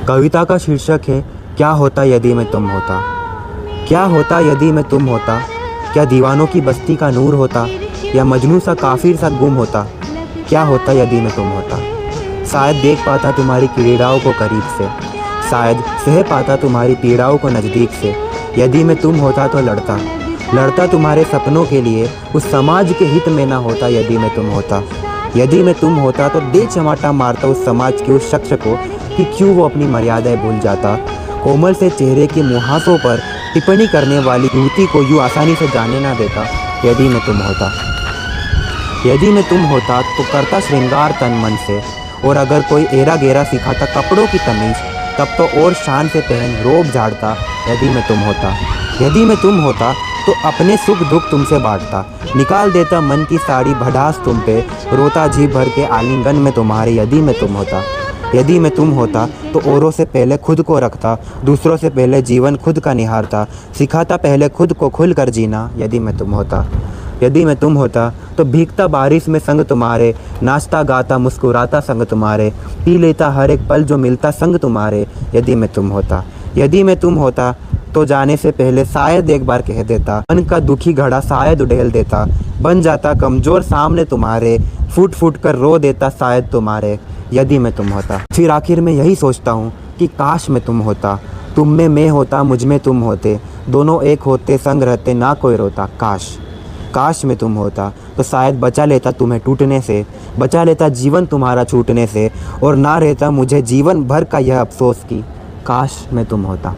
कविता का शीर्षक है क्या होता यदि मैं तुम होता। क्या होता यदि मैं तुम होता, क्या दीवानों की बस्ती का नूर होता, या मजनू सा काफिर सा गुम होता। क्या होता यदि मैं तुम होता। शायद देख पाता तुम्हारी क्रीड़ाओं को करीब से, शायद सह पाता तुम्हारी पीड़ाओं को नज़दीक से। यदि मैं तुम होता तो लड़ता तुम्हारे सपनों के लिए, उस समाज के हित में ना होता यदि मैं तुम होता। यदि मैं तुम होता तो दे चमाटा मारता उस समाज के उस शख्स को कि क्यों वो अपनी मर्यादाएं भूल जाता। कोमल से चेहरे के मुहासों पर टिप्पणी करने वाली युवती को यूँ आसानी से जाने ना देता यदि मैं तुम होता। यदि मैं तुम होता तो करता श्रृंगार तन मन से, और अगर कोई एरा गेरा सिखाता कपड़ों की तमीज़, तब तो और शान से पहन रोब झाड़ता यदि मैं तुम होता। यदि मैं तुम होता तो अपने सुख दुख तुमसे बांटता, निकाल देता मन की साड़ी भड़ास तुम पे, रोता जी भर के आलिंगन में तुम्हारे यदि मैं तुम होता। यदि मैं तुम होता तो औरों से पहले खुद को रखता, दूसरों से पहले जीवन खुद का निहारता, सिखाता पहले खुद को खुल कर जीना यदि मैं तुम होता। यदि मैं तुम होता तो भीगता बारिश में संग तुम्हारे, नाचता गाता मुस्कुराता संग तुम्हारे, पी लेता हर एक पल जो मिलता संग तुम्हारे यदि मैं तुम होता। यदि मैं तुम होता तो जाने से पहले शायद एक बार कह देता, मन का दुखी घड़ा शायद उड़ेल देता, बन जाता कमज़ोर सामने तुम्हारे, फूट फूट कर रो देता शायद तुम्हारे यदि मैं तुम होता। फिर आखिर में यही सोचता हूँ कि काश मैं तुम होता, तुम में मैं होता मुझ में तुम होते, दोनों एक होते संग रहते ना कोई रोता। काश मैं तुम होता तो शायद बचा लेता तुम्हें टूटने से, बचा लेता जीवन तुम्हारा छूटने से, और ना रहता मुझे जीवन भर का यह अफसोस कि काश मैं तुम होता।